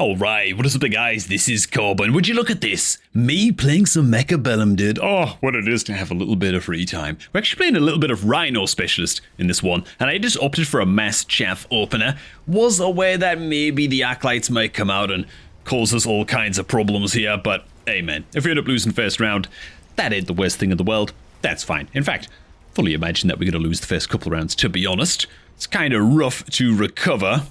Alright, what is up there guys, this is Cobb, and would you look at this? Me playing some Mechabellum, dude. Oh, what it is to have a little bit of free time. We're actually playing a little bit of Rhino Specialist in this one, and I just opted for a mass chaff opener. Was aware that maybe the Acolytes might come out and cause us all kinds of problems here, but hey man, if we end up losing first round, that ain't the worst thing in the world. That's fine. In fact, fully imagine that we're going to lose the first couple of rounds, to be honest. It's kind of rough to recover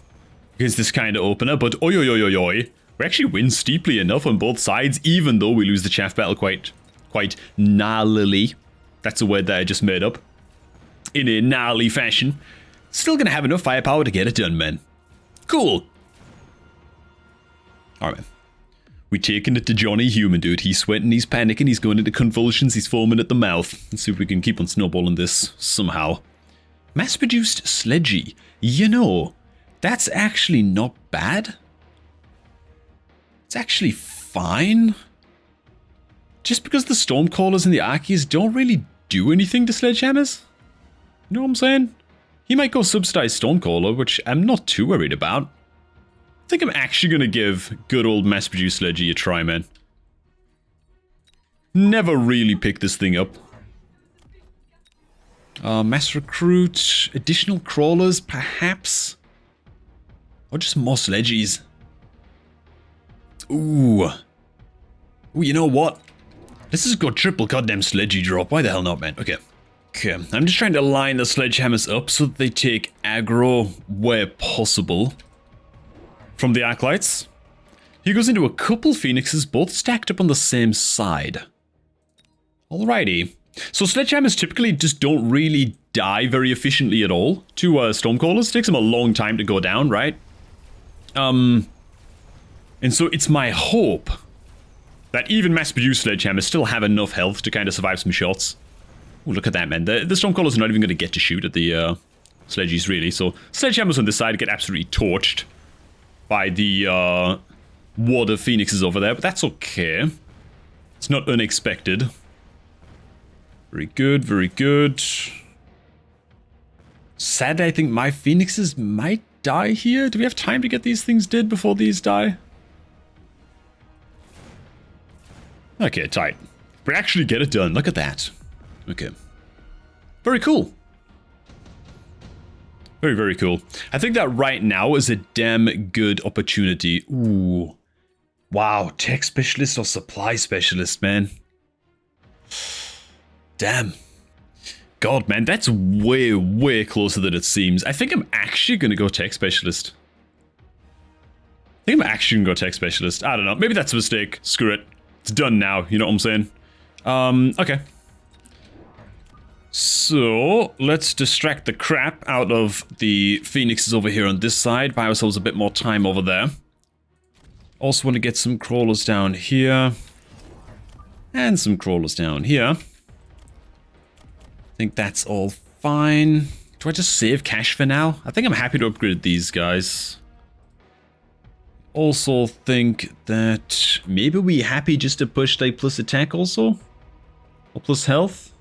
against this kind of opener, but oi oi oi oi oi, we actually win steeply enough on both sides, even though we lose the chaff battle quite gnarlily. That's a word that I just made up. In a gnarly fashion. Still gonna have enough firepower to get it done, man. Cool. Alright, man. We taking it to Johnny Human, dude. He's sweating, he's panicking, he's going into convulsions, he's foaming at the mouth. Let's see if we can keep on snowballing this somehow. Mass-produced sledgy. You know, that's actually not bad. It's actually fine. Just because the Stormcallers and the Archies don't really do anything to sledgehammers. You know what I'm saying? He might go subsidize Stormcaller, which I'm not too worried about. I think I'm actually going to give good old mass-produced sledgy a try, man. Never really picked this thing up. Mass recruit, additional crawlers, perhaps? Or just more sledgies. Ooh. Ooh, you know what? This has got triple goddamn sledgy drop. Why the hell not, man? Okay. Okay, I'm just trying to line the sledgehammers up so that they take aggro where possible from the Acolytes. He goes into a couple Phoenixes, both stacked up on the same side. Alrighty. So sledgehammers typically just don't really die very efficiently at all to Stormcallers. It takes them a long time to go down, right? And so it's my hope that even mass-produced sledgehammers still have enough health to kind of survive some shots. Oh, look at that, man. The Stormcallers are not even going to get to shoot at the sledgies, really. So sledgehammers on this side get absolutely torched by the ward of Phoenixes over there, but that's okay. It's not unexpected. Very good, very good. Sadly, I think my Phoenixes might die here. Do we have time to get these things dead before these die? Okay, tight. We actually get it done. Look at that. Okay. Very cool. Very, very cool. I think that right now is a damn good opportunity. Ooh. Wow, tech specialist or supply specialist, man. Damn. God, man, that's way, way closer than it seems. I think I'm actually going to go tech specialist. I think I'm actually going to go tech specialist. I don't know. Maybe that's a mistake. Screw it. It's done now. You know what I'm saying? Okay. So, let's distract the crap out of the Phoenixes over here on this side. Buy ourselves a bit more time over there. Also want to get some crawlers down here. And some crawlers down here. I think that's all fine. Do I just save cash for now? I think I'm happy to upgrade these guys. Also think that maybe we're happy just to push like plus attack also? Or plus health?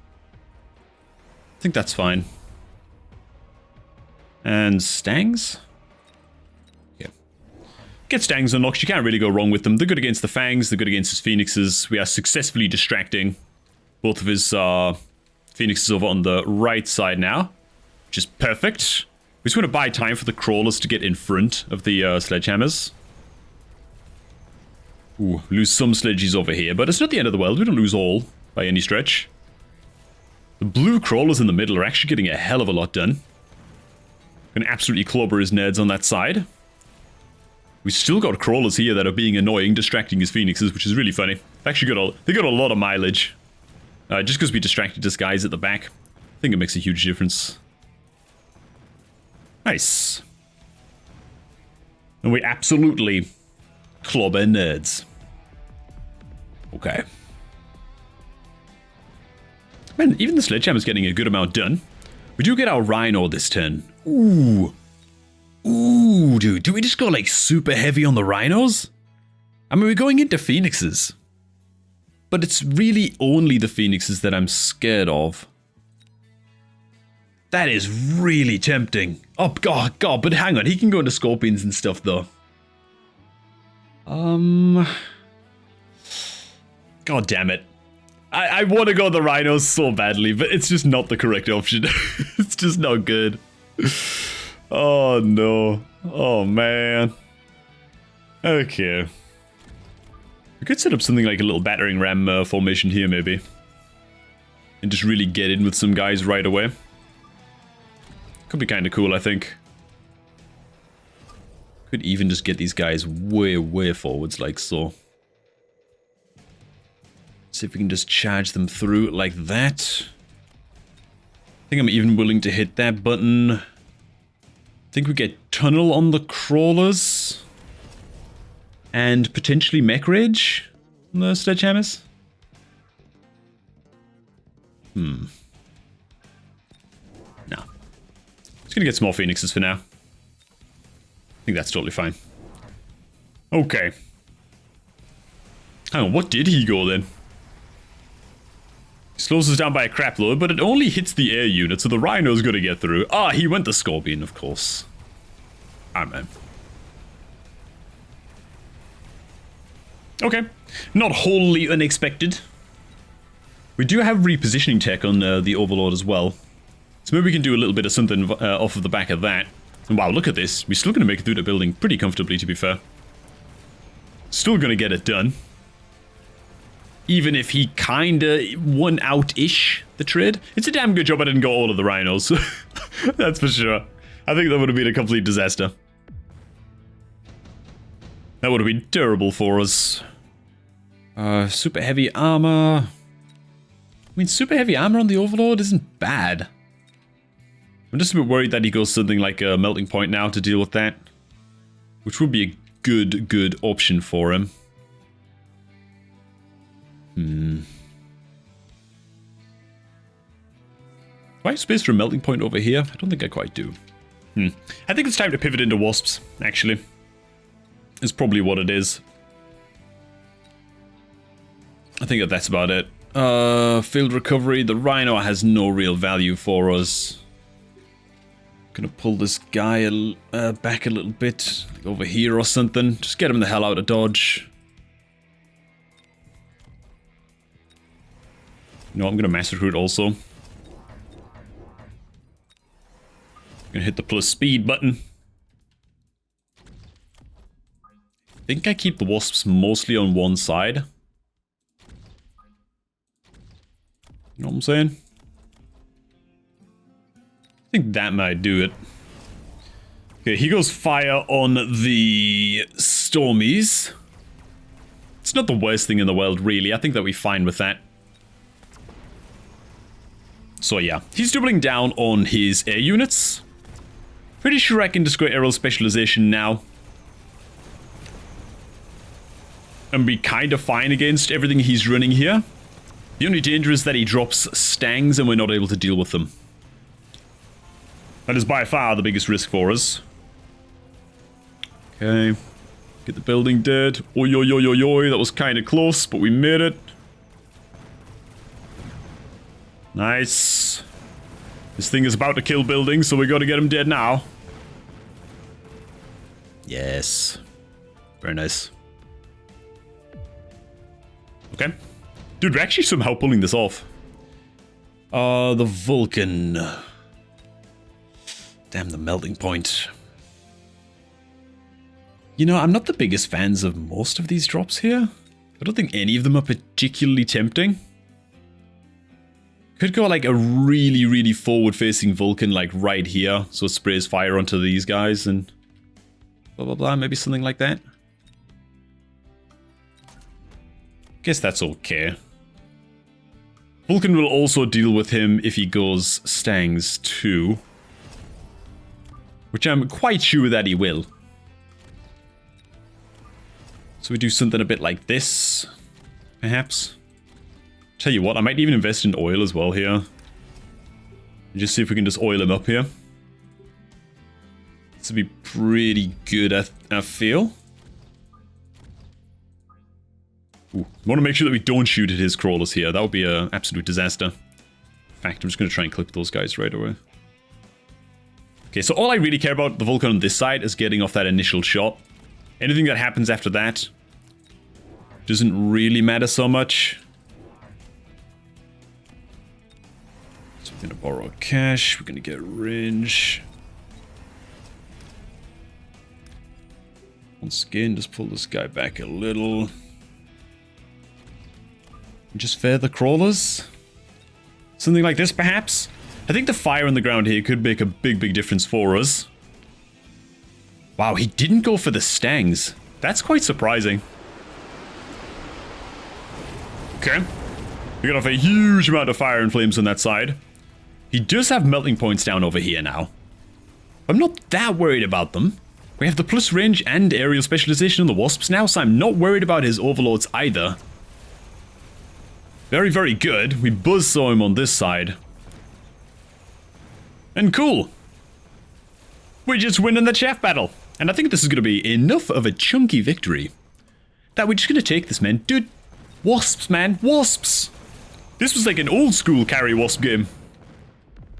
I think that's fine. And Stangs? Yeah. Get Stangs unlocked. You can't really go wrong with them. They're good against the Fangs. They're good against his Phoenixes. We are successfully distracting both of his Phoenixes over on the right side now. Which is perfect. We just want to buy time for the Crawlers to get in front of the Sledgehammers. Ooh, lose some sledgies over here, but it's not the end of the world. We don't lose all by any stretch. The blue Crawlers in the middle are actually getting a hell of a lot done. Gonna absolutely clobber his nerds on that side. We still got Crawlers here that are being annoying, distracting his Phoenixes, which is really funny. They got a lot of mileage. Just because we distracted this guys at the back. I think it makes a huge difference. Nice. And we absolutely clobber nerds. Okay. Man, even the Sledgehammer's getting a good amount done. We do get our Rhino this turn. Ooh. Ooh, dude. Do we just go like super heavy on the Rhinos? I mean, we're going into Phoenixes. But it's really only the Phoenixes that I'm scared of. That is really tempting. Oh, God, but hang on. He can go into Scorpions and stuff, though. God damn it. I want to go the rhinos so badly, but it's just not the correct option. It's just not good. Oh no. Oh man. Okay. We could set up something like a little battering ram formation here maybe. And just really get in with some guys right away. Could be kind of cool, I think. Could even just get these guys way, way forwards like so. See if we can just charge them through like that. I think I'm even willing to hit that button. I think we get tunnel on the crawlers. And potentially mech rage on the sledgehammers. No. Just gonna get small phoenixes for now. I think that's totally fine. Okay. Hang on, what did he go then? He slows us down by a crap load, but it only hits the air unit, so the rhino's gonna get through. Ah, he went the scorpion, of course. Ah, man. Okay. Not wholly unexpected. We do have repositioning tech on the Overlord as well. So maybe we can do a little bit of something off of the back of that. And wow, look at this. We're still going to make it through the building pretty comfortably, to be fair. Still going to get it done. Even if he kinda won out-ish the trade. It's a damn good job I didn't go all of the rhinos. That's for sure. I think that would have been a complete disaster. That would have been terrible for us. Super heavy armor. I mean, super heavy armor on the Overlord isn't bad. I'm just a bit worried that he goes something like a melting point now to deal with that. Which would be a good option for him. Do I have space for a melting point over here? I don't think I quite do. I think it's time to pivot into Wasps, actually. Is probably what it is. I think that's about it. Field recovery. The rhino has no real value for us. Gonna pull this guy back a little bit. Like over here or something. Just get him the hell out of dodge. No, I'm gonna mass recruit also. Gonna hit the plus speed button. I think I keep the wasps mostly on one side. You know what I'm saying? I think that might do it. Okay, he goes fire on the Stormies. It's not the worst thing in the world, really. I think that we're fine with that. So yeah, he's doubling down on his air units. Pretty sure I can just go aerial specialization now. And be kind of fine against everything he's running here. The only danger is that he drops stangs and we're not able to deal with them. That is by far the biggest risk for us. Okay. Get the building dead. Oi, oi, oi, oi, oi. That was kind of close, but we made it. Nice. This thing is about to kill buildings, so we gotta get him dead now. Yes. Very nice. Okay. Dude, we're actually somehow pulling this off. The Vulcan. Damn, the melting point. You know, I'm not the biggest fans of most of these drops here. I don't think any of them are particularly tempting. Could go like a really forward-facing Vulcan like right here. So it sprays fire onto these guys and blah blah blah. Maybe something like that. Guess that's okay. Vulcan will also deal with him if he goes stangs too. Which I'm quite sure that he will. So we do something a bit like this, perhaps. Tell you what, I might even invest in oil as well here. And just see if we can just oil him up here. This would be pretty good, I feel. Ooh, I want to make sure that we don't shoot at his crawlers here. That would be an absolute disaster. In fact, I'm just going to try and clip those guys right away. Okay, so all I really care about the Vulcan on this side is getting off that initial shot. Anything that happens after that doesn't really matter so much. So we're gonna borrow cash, we're gonna get range. Once again, just pull this guy back a little. Just fare the crawlers. Something like this, perhaps? I think the fire on the ground here could make a big difference for us. Wow, he didn't go for the stangs. That's quite surprising. Okay. We got off a huge amount of fire and flames on that side. He does have melting points down over here now. I'm not that worried about them. We have the plus range and aerial specialization on the Wasps now, so I'm not worried about his overlords either. Very good. We buzzsaw him on this side. And cool. We're just winning the chaff battle. And I think this is going to be enough of a chunky victory that we're just going to take this, man. Dude, Wasps, man. Wasps. This was like an old school carry Wasp game.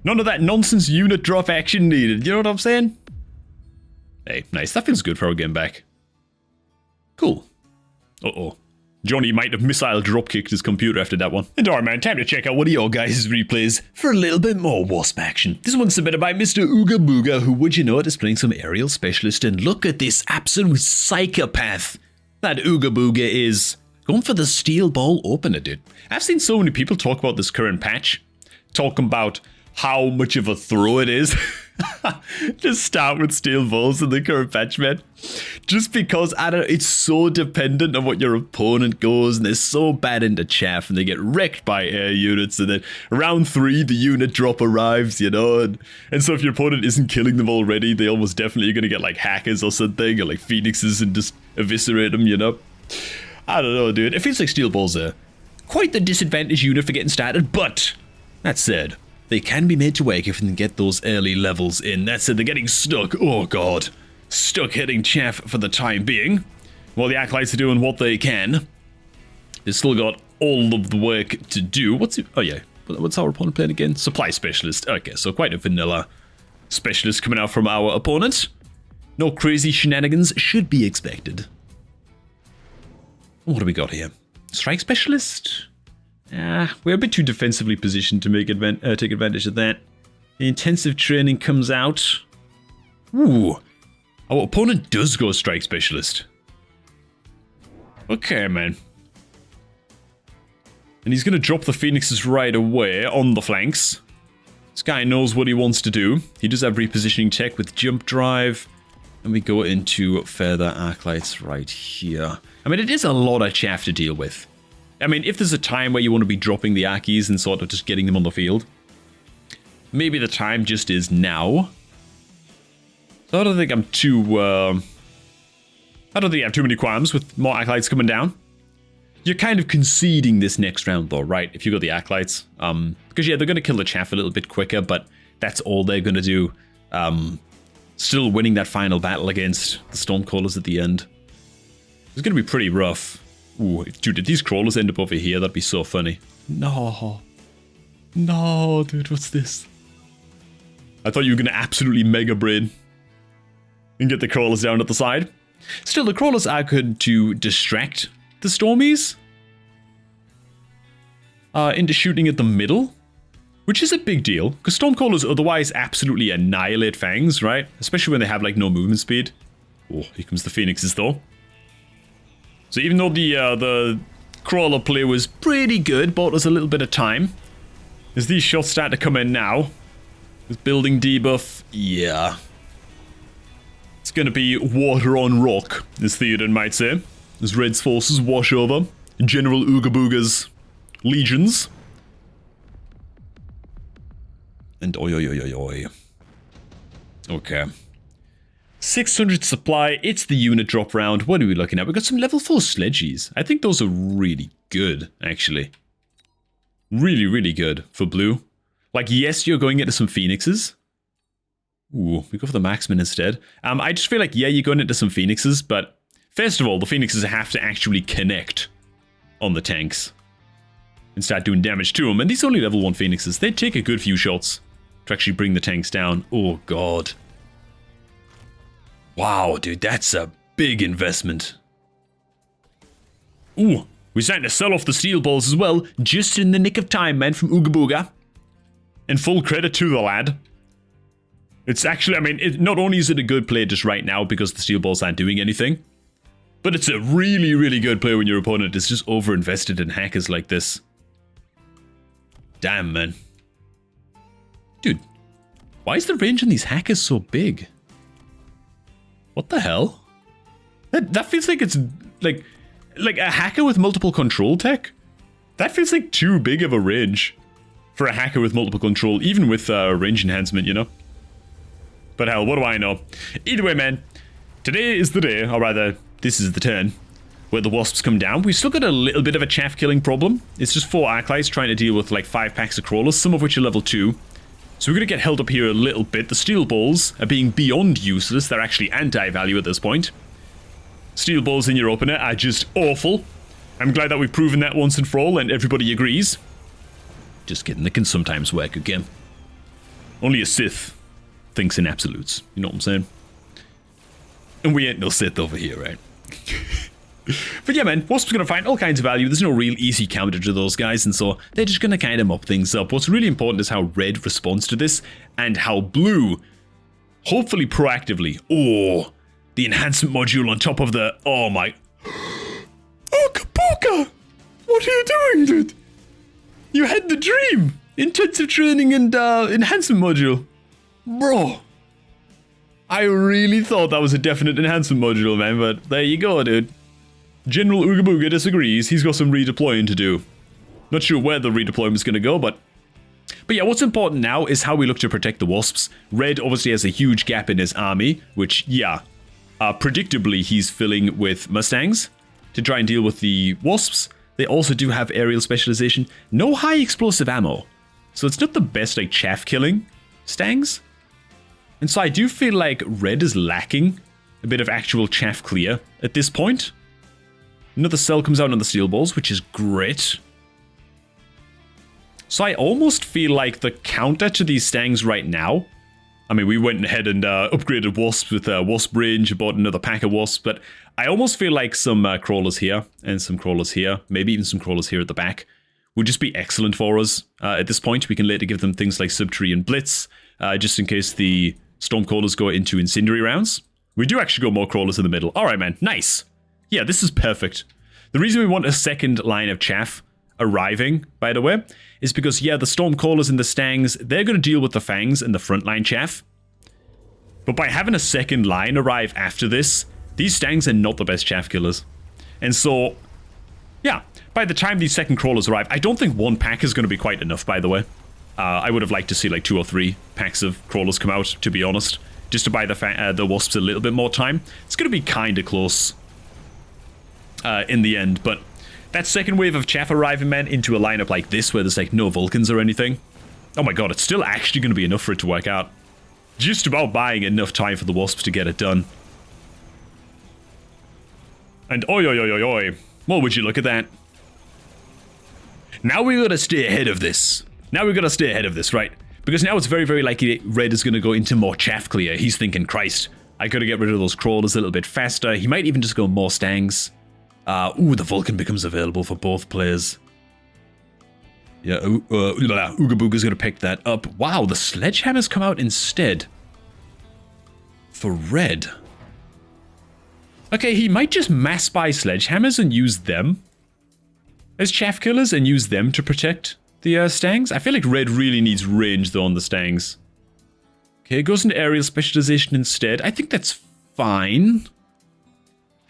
None of that nonsense unit drop action needed. You know what I'm saying? Hey, nice. That feels good for our game back. Cool. Uh-oh. Johnny might have missile drop-kicked his computer after that one. And alright, man, time to check out one of your guys' replays for a little bit more Wasp action. This one's submitted by Mr. Ooga Booga, who, would you know it, is playing some aerial specialist. And look at this absolute psychopath that Ooga Booga is. Going for the steel ball opener, dude. I've seen so many people talk about this current patch, talking about how much of a throw it is. Just start with steel balls in the current patch, man. Just because, I don't know, it's so dependent on what your opponent goes, and they're so bad into chaff, and they get wrecked by air units, and then round 3, the unit drop arrives, you know, and so if your opponent isn't killing them already, they almost definitely are going to get like hackers or something, or like phoenixes and just eviscerate them, you know. I don't know, dude. It feels like steel balls are quite the disadvantaged unit for getting started, but that said, they can be made to work if they can get those early levels in. That said, they're getting stuck. Oh god. Stuck hitting chaff for the time being. While the Acolytes are doing what they can. They've still got all of the work to do. What's our opponent playing again? Supply Specialist. Okay, so quite a vanilla specialist coming out from our opponent. No crazy shenanigans should be expected. What do we got here? Strike Specialist? We're a bit too defensively positioned to make take advantage of that. The intensive training comes out. Ooh. Our opponent does go Strike Specialist. Okay, man. And he's going to drop the Phoenixes right away on the flanks. This guy knows what he wants to do. He does have repositioning tech with jump drive. And we go into further Arclights right here. I mean, it is a lot of chaff to deal with. I mean, if there's a time where you want to be dropping the Archies and sort of just getting them on the field, maybe the time just is now. So I don't think I'm too, I don't think I have too many qualms with more Acolytes coming down. You're kind of conceding this next round though, right? If you got the Acolytes. Because yeah, they're going to kill the chaff a little bit quicker, but that's all they're going to do. Still winning that final battle against the Stormcallers at the end. It's going to be pretty rough. Ooh, dude, if these crawlers end up over here, that'd be so funny. No. No, dude, what's this? I thought you were going to absolutely mega brain and get the crawlers down at the side. Still, the crawlers are good to distract the Stormies into shooting at the middle, which is a big deal, because Stormcallers otherwise absolutely annihilate Fangs, right? Especially when they have, like, no movement speed. Oh, here comes the Phoenixes, though. So even though the crawler play was pretty good, bought us a little bit of time. As these shots start to come in now, with building debuff, yeah. It's going to be water on rock, as Theoden might say. As Red's forces wash over General Ooga Booga's legions. And oi oi oi oi oi. Okay. 600 supply, it's the unit drop round. What are we looking at? We've got some level 4 sledgies. I think those are really good, actually. Really good for blue. Like, yes, you're going into some Phoenixes. Ooh, we go for the Marksman instead. I just feel like, yeah, you're going into some Phoenixes, but first of all, the Phoenixes have to actually connect on the tanks and start doing damage to them. And these are only level 1 Phoenixes. They take a good few shots to actually bring the tanks down. Oh, God. Wow, dude, that's a big investment. Ooh, we're starting to sell off the steel balls as well, just in the nick of time, man, from Ooga Booga. And full credit to the lad. It's actually, I mean, not only is it a good play just right now because the steel balls aren't doing anything, but it's a really, really good play when your opponent is just overinvested in hackers like this. Damn, man. Dude, why is the range on these hackers so big? What the hell? That feels like it's like a hacker with multiple control tech. That feels like too big of a range for a hacker with multiple control, even with range enhancement, you know? But hell, what do I know? Either way, man, today is the day, or rather, this is the turn, where the Wasps come down. We've still got a little bit of a chaff killing problem. It's just 4 Arclights trying to deal with like 5 packs of crawlers, some of which are level 2. So we're going to get held up here a little bit. The steel balls are being beyond useless. They're actually anti-value at this point. Steel balls in your opener are just awful. I'm glad that we've proven that once and for all, and everybody agrees. Just kidding, they can sometimes work, okay? Only a Sith thinks in absolutes, you know what I'm saying? And we ain't no Sith over here, right? But yeah, man, Wasp's gonna find all kinds of value. There's no real easy counter to those guys, and so they're just gonna kind of mop things up. What's really important is how red responds to this, and how blue, hopefully proactively, oh, the enhancement module on top of the, oh my, oh, Cobrak! What are you doing, dude? You had the dream! Intensive training and enhancement module. Bro. I really thought that was a definite enhancement module, man, but there you go, dude. General Ooga Booga disagrees. He's got some redeploying to do. Not sure where the redeployment's gonna go, but yeah, what's important now is how we look to protect the Wasps. Red obviously has a huge gap in his army, which, yeah, predictably he's filling with Mustangs to try and deal with the Wasps. They also do have aerial specialization. No high explosive ammo. So it's not the best, like, chaff killing Stangs. And so I do feel like red is lacking a bit of actual chaff clear at this point. Another cell comes out on the steel balls, which is great. So I almost feel like the counter to these Stangs right now, I mean, we went ahead and upgraded Wasps with Wasp range, bought another pack of Wasps, but I almost feel like some crawlers here and some crawlers here, maybe even some crawlers here at the back, would just be excellent for us. At this point, we can later give them things like Subtree and Blitz, just in case the Stormcrawlers go into incendiary rounds. We do actually go more crawlers in the middle. Alright, man. Nice. Yeah, this is perfect. The reason we want a second line of chaff arriving, by the way, is because, yeah, the Stormcrawlers and the Stangs, they're going to deal with the Fangs and the frontline chaff. But by having a second line arrive after this, these Stangs are not the best chaff killers. And so, yeah, by the time these second crawlers arrive, I don't think 1 pack is going to be quite enough, by the way. I would have liked to see like 2 or 3 packs of crawlers come out, to be honest, just to buy the Wasps a little bit more time. It's going to be kind of close in the end, but that second wave of chaff arriving, man, into a lineup like this where there's like no Vulcans or anything, oh my god, it's still actually going to be enough for it to work out. Just about buying enough time for the Wasps to get it done. And oi oi oi oi oi, well, would you look at that? Now we gotta stay ahead of this. Now we've got to stay ahead of this, right? Because now it's very, very likely red is going to go into more chaff clear. He's thinking, Christ, I got to get rid of those crawlers a little bit faster. He might even just go more Stangs. Ooh, the Vulcan becomes available for both players. Yeah, Ooga Booga's going to pick that up. Wow, the Sledgehammers come out instead. For red. Okay, he might just mass buy Sledgehammers and use them as chaff killers and use them to protect the Stangs. I feel like red really needs range though on the Stangs. Okay, it goes into aerial specialization instead. I think that's fine.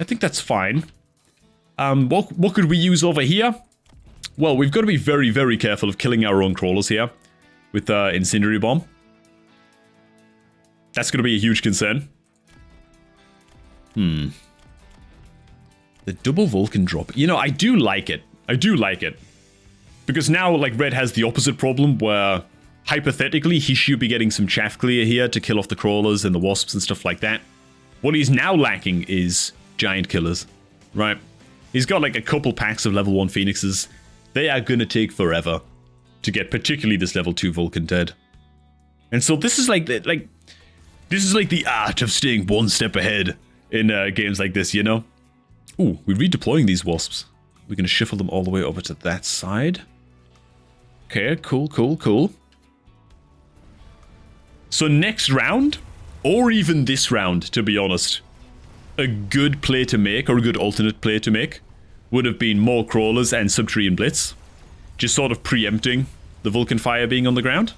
I think that's fine. What could we use over here? Well, we've got to be very, very careful of killing our own crawlers here with Incendiary Bomb. That's going to be a huge concern. The double Vulcan drop. You know, I do like it. I do like it. Because now, like, red has the opposite problem where, hypothetically, he should be getting some chaff clear here to kill off the crawlers and the Wasps and stuff like that. What he's now lacking is giant killers, right? He's got, like, a couple packs of level 1 Phoenixes. They are gonna take forever to get particularly this level 2 Vulcan dead. And so this is like the art of staying one step ahead in games like this, you know? Ooh, we're redeploying these Wasps. We're going to shuffle them all the way over to that side. Okay, cool, cool, cool. So next round, or even this round, to be honest, a good play to make, or a good alternate play to make, would have been more crawlers and subterranean blitz. Just sort of preempting the Vulcan fire being on the ground.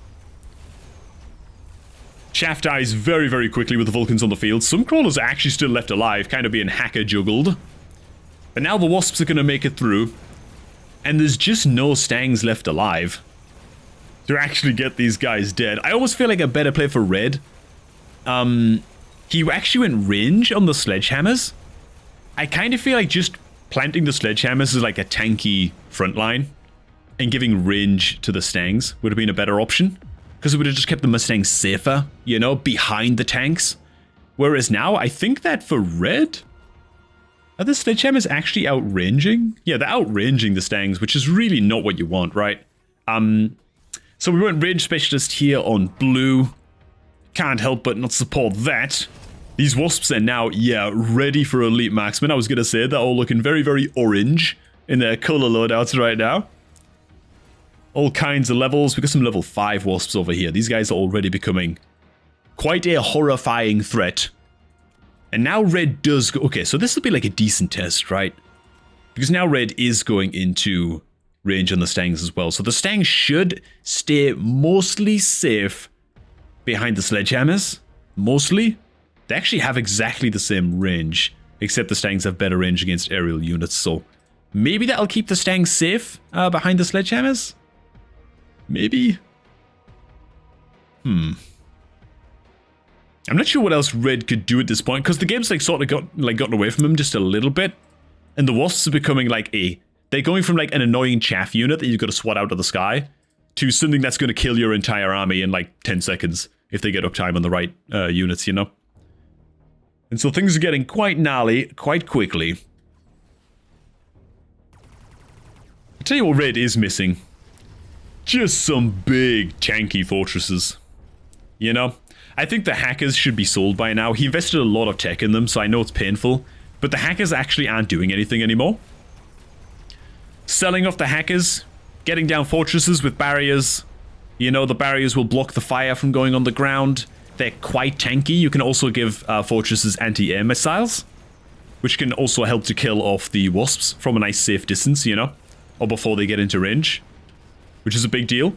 Chaff dies very, very quickly with the Vulcans on the field. Some crawlers are actually still left alive, kind of being hacker juggled. But now the Wasps are going to make it through. And there's just no Stangs left alive to actually get these guys dead. I almost feel like a better play for Red. He actually went range on the sledgehammers. I kind of feel like just planting the sledgehammers is like a tanky front line. And giving range to the Stangs would have been a better option. Because it would have just kept the Mustangs safer, you know, behind the tanks. Whereas now, I think that for Red, are the sledgehammers actually outranging? Yeah, they're outranging the Stangs, which is really not what you want, right? So we went range specialist here on Blue. Can't help but not support that. These Wasps are now, yeah, ready for elite marksman. I was going to say they're all looking very, very orange in their color loadouts right now. All kinds of levels. We got some level 5 Wasps over here. These guys are already becoming quite a horrifying threat. And now Red does go... Okay, so this will be like a decent test, right? Because now Red is going into range on the Stangs as well. So the Stangs should stay mostly safe behind the sledgehammers. Mostly. They actually have exactly the same range, except the Stangs have better range against aerial units. So maybe that'll keep the Stangs safe behind the sledgehammers? Maybe? I'm not sure what else Red could do at this point, because the game's like sort of gotten away from him just a little bit. And the Wasps are becoming like they're going from like an annoying chaff unit that you've got to swat out of the sky to something that's going to kill your entire army in like 10 seconds if they get uptime on the right units, you know? And so things are getting quite gnarly quite quickly. I'll tell you what Red is missing. Just some big tanky fortresses. You know? I think the hackers should be sold by now. He invested a lot of tech in them, so I know it's painful. But the hackers actually aren't doing anything anymore. Selling off the hackers, getting down fortresses with barriers. You know, the barriers will block the fire from going on the ground. They're quite tanky. You can also give fortresses anti-air missiles, which can also help to kill off the Wasps from a nice safe distance, you know? Or before they get into range. Which is a big deal.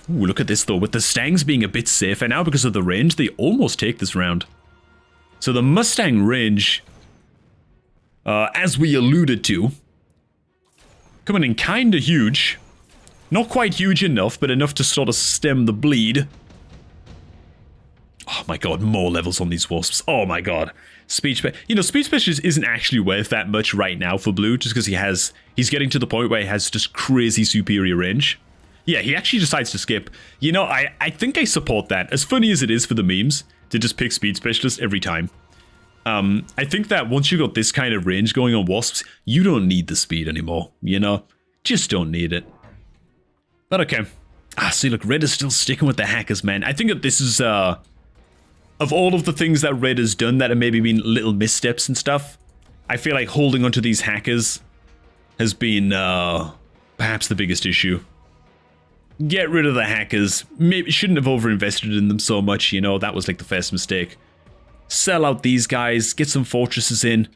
Ooh, look at this though. With the Stangs being a bit safer now because of the range, they almost take this round. So the Mustang range, as we alluded to, coming in kind of huge. Not quite huge enough, but enough to sort of stem the bleed. Oh my god, more levels on these Wasps. Oh my god. Speed Specialist isn't actually worth that much right now for Blue, just because he's getting to the point where he has just crazy superior range. Yeah, he actually decides to skip. You know, I think I support that. As funny as it is for the memes to just pick Speed Specialist every time. I think that once you got this kind of range going on Wasps, you don't need the speed anymore, you know? Just don't need it. But okay. See, look, Red is still sticking with the hackers, man. I think that this is, of all of the things that Red has done that have maybe been little missteps and stuff, I feel like holding onto these hackers has been, perhaps the biggest issue. Get rid of the hackers. Maybe shouldn't have overinvested in them so much, you know, that was like the first mistake. Sell out these guys, get some fortresses in,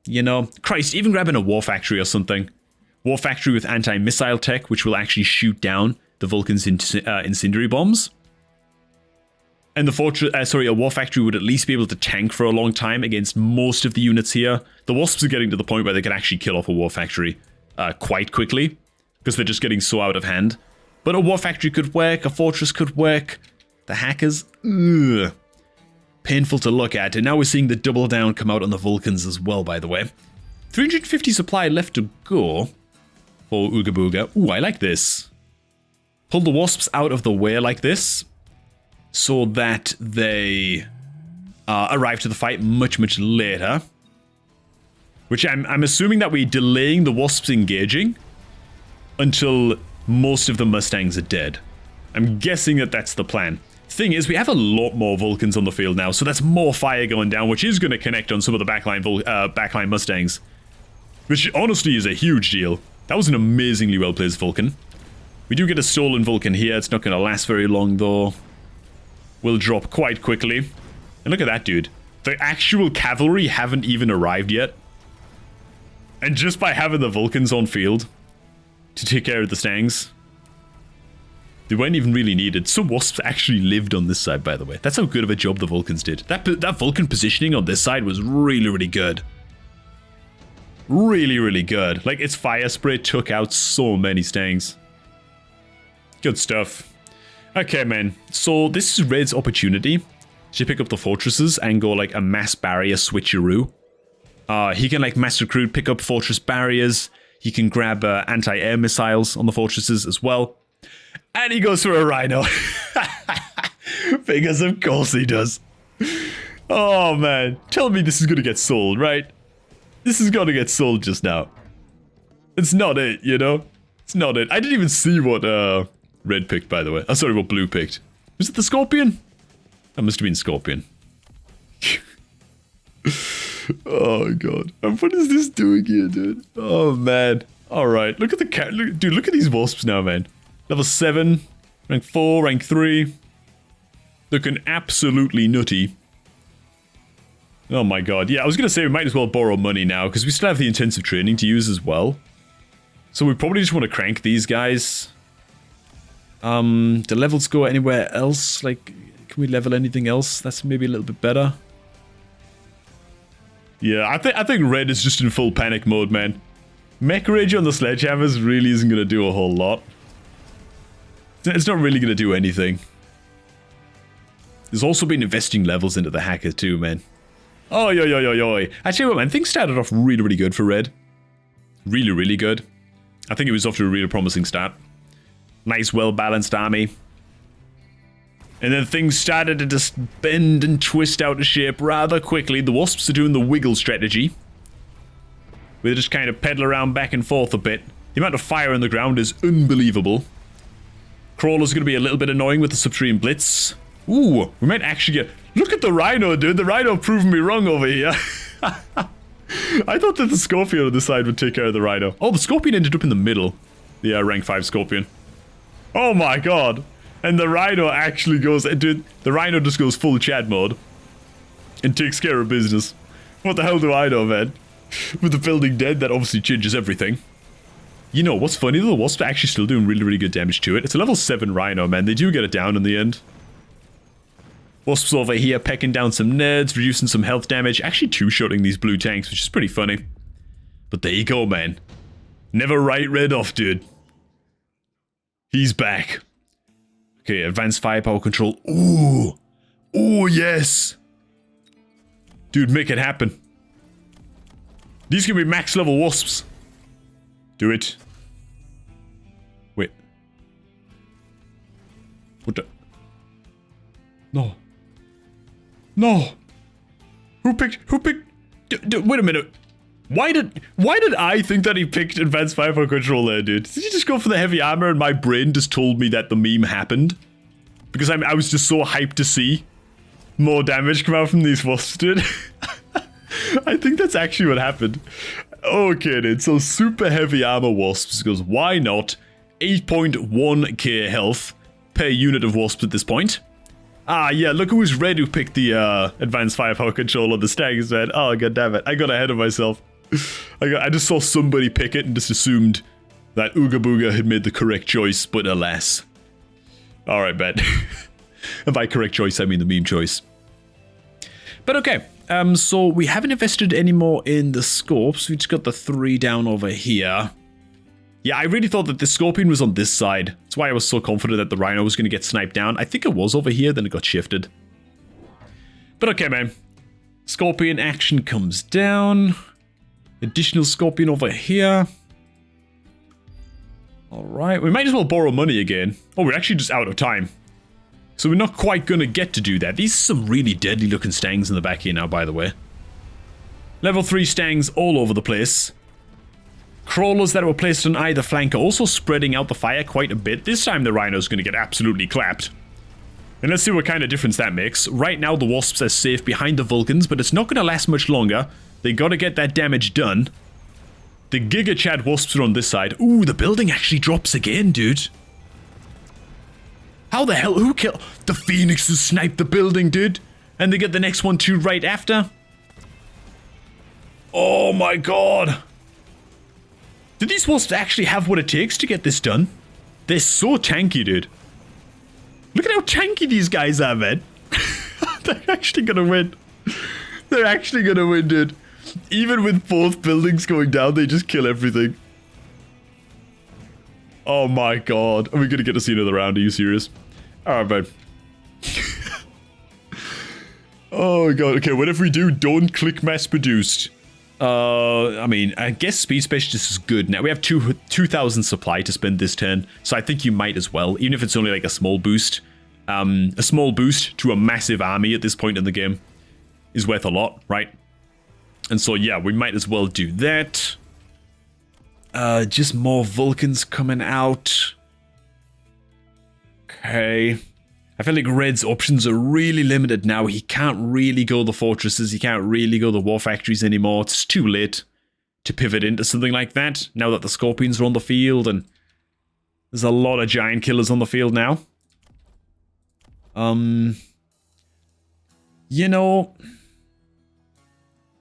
you know. Christ, even grabbing a war factory or something. War factory with anti-missile tech, which will actually shoot down the Vulcan's incendiary bombs. And the a war factory would at least be able to tank for a long time against most of the units here. The Wasps are getting to the point where they can actually kill off a war factory quite quickly, because they're just getting so out of hand. But a war factory could work, a fortress could work. The hackers, ugh. Painful to look at. And now we're seeing the double down come out on the Vulcans as well, by the way. 350 supply left to go for Ooga Booga. Ooh, I like this. Pull the Wasps out of the way like this, so that they arrive to the fight much, much later. Which I'm assuming that we're delaying the Wasps engaging until most of the Mustangs are dead. I'm guessing that that's the plan. Thing is, we have a lot more Vulcans on the field now, so that's more fire going down, which is going to connect on some of the backline Mustangs. Which honestly is a huge deal. That was an amazingly well-placed Vulcan. We do get a stolen Vulcan here. It's not going to last very long, though. Will drop quite quickly. And look at that, dude. The actual cavalry haven't even arrived yet. And just by having the Vulcans on field to take care of the Stangs, they weren't even really needed. Some Wasps actually lived on this side, by the way. That's how good of a job the Vulcans did. That Vulcan positioning on this side was really, really good. Really, really good. Like, its fire spray took out so many Stangs. Good stuff. Okay, man. So, this is Red's opportunity to pick up the fortresses and go, like, a mass barrier switcheroo. He can, like, mass recruit, pick up fortress barriers. He can grab anti-air missiles on the fortresses as well. And he goes for a rhino. Because of course he does. Oh, man. Tell me this is going to get sold, right? This is going to get sold just now. It's not it, you know? It's not it. I didn't even see what Red picked, by the way. Oh, sorry, what Blue picked. Was it the Scorpion? That must have been Scorpion. Oh, God. And what is this doing here, dude? Oh, man. Alright, look at the cat. Dude, look at these Wasps now, man. Level 7, rank 4, rank 3. Looking absolutely nutty. Oh my god. Yeah, I was going to say we might as well borrow money now, because we still have the intensive training to use as well. So we probably just want to crank these guys. The levels go anywhere else? Like, can we level anything else? That's maybe a little bit better. Yeah, I think Red is just in full panic mode, man. Mech Rage on the sledgehammers really isn't going to do a whole lot. It's not really going to do anything. There's also been investing levels into the hacker too, man. Oh, yo, yo, yo, yo. Actually, well, man, things started off really, really good for Red. Really, really good. I think it was off to a really promising start. Nice, well-balanced army. And then things started to just bend and twist out of shape rather quickly. The Wasps are doing the wiggle strategy. They just kind of pedal around back and forth a bit. The amount of fire on the ground is unbelievable. Crawler's going to be a little bit annoying with the Subterranean Blitz. Ooh, we might actually get... Look at the Rhino, dude. The Rhino proved me wrong over here. I thought that the Scorpion on this side would take care of the Rhino. Oh, the Scorpion ended up in the middle. The rank 5 Scorpion. Oh my god. And the Rhino actually goes... Dude, the Rhino just goes full Chad mode. And takes care of business. What the hell do I know, man? With the building dead, that obviously changes everything. You know, what's funny though, the Wasps are actually still doing really, really good damage to it. It's a level 7 Rhino, man. They do get it down in the end. Wasps over here pecking down some nerds, reducing some health damage. Actually two-shotting these blue tanks, which is pretty funny. But there you go, man. Never write Red off, dude. He's back. Okay, advanced firepower control. Ooh. Ooh, yes. Dude, make it happen. These can be max level Wasps. Do it. Wait. What the? No. No. Who picked? Wait a minute. Why did I think that he picked advanced firepower control there, dude? Did he just go for the heavy armor and my brain just told me that the meme happened? Because I was just so hyped to see more damage come out from these Wasps, dude. I think that's actually what happened. Okay, dude. So super heavy armor Wasps goes, why not? 8.1k health per unit of Wasps at this point. Ah, yeah, look who was Red who picked the advanced firepower control on the Stags, man. Oh, god damn it. I got ahead of myself. I just saw somebody pick it and just assumed that Ooga Booga had made the correct choice, but alas. Alright, bet. And by correct choice, I mean the meme choice. But okay, so we haven't invested any more in the scopes. We just got the 3 down over here. Yeah, I really thought that the Scorpion was on this side. That's why I was so confident that the Rhino was going to get sniped down. I think it was over here, then it got shifted. But okay, man. Scorpion action comes down. Additional Scorpion over here. Alright, we might as well borrow money again. Oh, we're actually just out of time. So we're not quite going to get to do that. These are some really deadly looking Stangs in the back here now, by the way. Level 3 Stangs all over the place. Crawlers that were placed on either flank are also spreading out the fire quite a bit. This time the Rhino's going to get absolutely clapped. And let's see what kind of difference that makes. Right now, the Wasps are safe behind the Vulcans, but it's not going to last much longer. They got to get that damage done. The Giga Chad Wasps are on this side. Ooh, the building actually drops again, dude. How the hell? Who killed? The Phoenixes sniped the building, dude. And they get the next one too right after. Oh my god. Do these Wasps actually have what it takes to get this done? They're so tanky, dude. Look at how tanky these guys are, man. They're actually gonna win. They're actually gonna win, dude. Even with both buildings going down, they just kill everything. Oh my god. Are we gonna get to see another round? Are you serious? Alright, man. Oh god. Okay, whatever we do, don't click mass produced. I mean, I guess Speed Specialist is good. Now we have 2,000 supply to spend this turn, so I think you might as well, even if it's only like a small boost. A small boost to a massive army at this point in the game is worth a lot, right? And so yeah, we might as well do that. Just more Vulcans coming out. Okay. I feel like Red's options are really limited now. He can't really go the fortresses. He can't really go the war factories anymore. It's too late to pivot into something like that now that the Scorpions are on the field and there's a lot of giant killers on the field now. You know,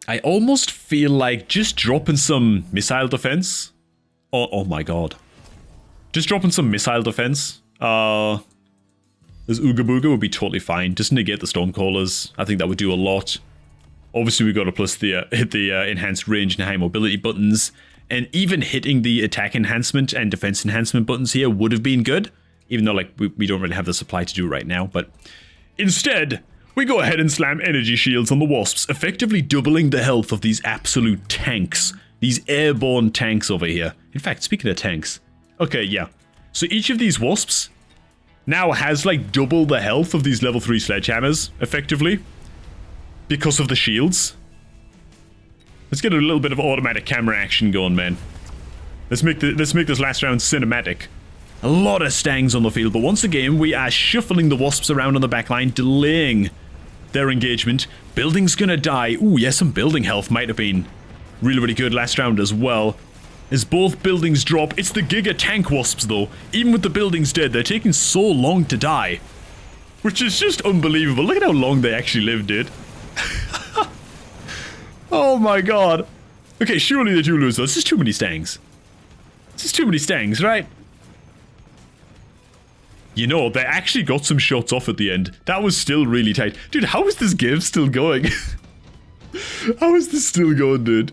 I almost feel like just dropping some missile defense. Oh my god. Just dropping some missile defense. This Ooga Booga would be totally fine. Just negate the Stormcallers. I think that would do a lot. Obviously, we got to plus the hit the enhanced range and high mobility buttons. And even hitting the attack enhancement and defense enhancement buttons here would have been good. Even though, like, we don't really have the supply to do right now. But instead, we go ahead and slam energy shields on the Wasps, effectively doubling the health of these absolute tanks. These airborne tanks over here. In fact, speaking of tanks. Okay, yeah. So each of these Wasps now has like double the health of these level 3 sledgehammers, effectively, because of the shields. Let's get a little bit of automatic camera action going, man. Let's make this last round cinematic. A lot of Stangs on the field, but once again, we are shuffling the Wasps around on the backline, delaying their engagement. Building's gonna die. Ooh, yes, some building health might have been really, really good last round as well. As both buildings drop, it's the Giga Tank Wasps though. Even with the buildings dead, they're taking so long to die. Which is just unbelievable. Look at how long they actually lived, dude. Oh my god. Okay, surely they do lose though. This is too many Stangs. This is too many Stangs, right? You know, they actually got some shots off at the end. That was still really tight. Dude, how is this game still going? How is this still going, dude?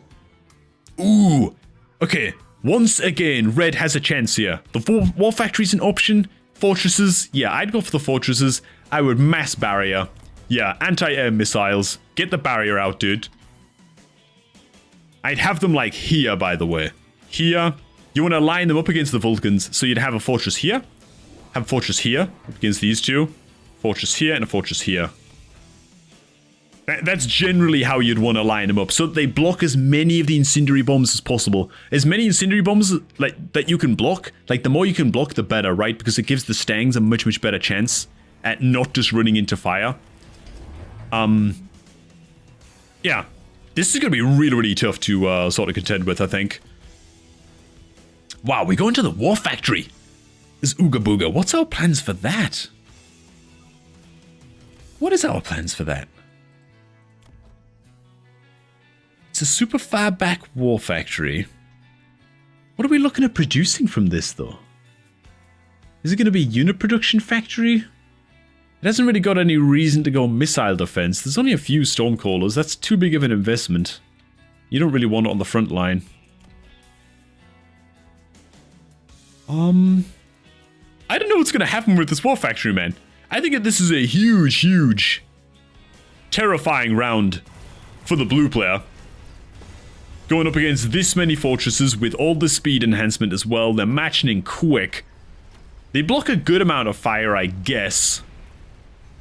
Ooh. Okay, once again, Red has a chance here. The war factory's an option. Fortresses, yeah, I'd go for the fortresses. I would mass barrier. Yeah, anti-air missiles. Get the barrier out, dude. I'd have them like here, by the way. Here. You want to line them up against the Vulcans. So you'd have a fortress here. Have a fortress here against these two. Fortress here and a fortress here. That's generally how you'd want to line them up, so that they block as many of the incendiary bombs as possible. As many incendiary bombs like that you can block, like the more you can block, the better, right? Because it gives the Stangs a much, much better chance at not just running into fire. Yeah. This is going to be really, really tough to sort of contend with, I think. Wow, we go into the war factory. This Ooga Booga. What's our plans for that? What is our plans for that? It's a super far back war factory. What are we looking at producing from this, though? Is it going to be a unit production factory? It hasn't really got any reason to go missile defense. There's only a few Stormcallers. That's too big of an investment. You don't really want it on the front line. I don't know what's going to happen with this war factory, man. I think that this is a huge, huge, terrifying round for the blue player. Going up against this many fortresses with all the speed enhancement as well. They're matching in quick. They block a good amount of fire, I guess.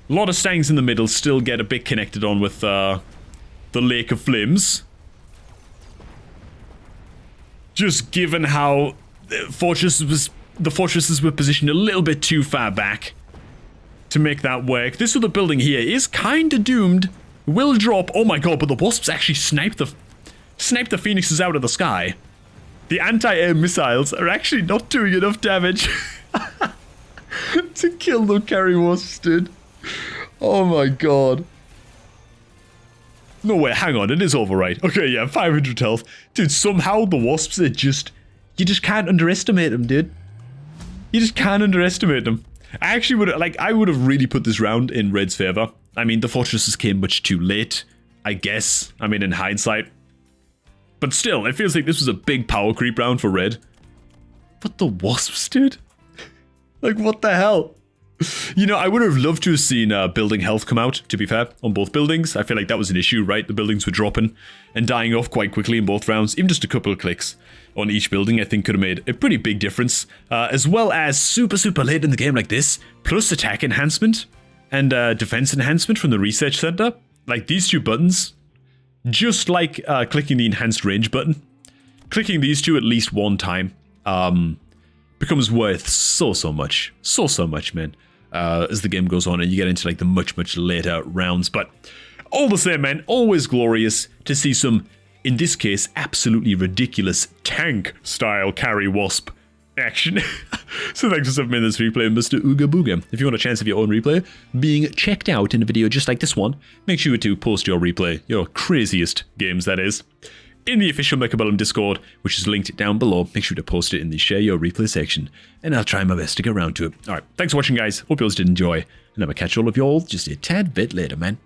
A lot of Stangs in the middle still get a bit connected on with the Lake of Flames. Just given how the fortresses were positioned a little bit too far back. to make that work. This other building here is kind of doomed. Will drop. Oh my god, but the Wasps actually snipe the Phoenixes out of the sky. The anti-air missiles are actually not doing enough damage to kill the carry Wasps, dude. Oh my god. No way, hang on, it is over, right? Okay, yeah, 500 health. Dude, somehow the Wasps are just... You just can't underestimate them, dude. You just can't underestimate them. I actually would, like, I would have really put this round in Red's favor. I mean, the fortresses came much too late, I guess. I mean, in hindsight. But still, it feels like this was a big power creep round for Red. But the Wasps, dude? Like, what the hell? You know, I would have loved to have seen building health come out, to be fair, on both buildings. I feel like that was an issue, right? The buildings were dropping and dying off quite quickly in both rounds. Even just a couple of clicks on each building, I think, could have made a pretty big difference. As well as super late in the game like this, plus attack enhancement and defense enhancement from the research center. Like, these two buttons, just like clicking the enhanced range button, clicking these two at least one time becomes worth so much. So much, man. As the game goes on and you get into like the much later rounds. But all the same, man, always glorious to see some, in this case, absolutely ridiculous tank-style carry Wasp action. So thanks for submitting this replay, Mr. Ooga Booga. If you want a chance of your own replay being checked out in a video just like this one, make sure to post your replay, your craziest games that is, in the official Mechabellum Discord, which is linked down below. Make sure to post it in the share your replay section, and I'll try my best to get around to it. Alright, thanks for watching, guys. Hope you all did enjoy, and I will catch all of y'all just a tad bit later, man.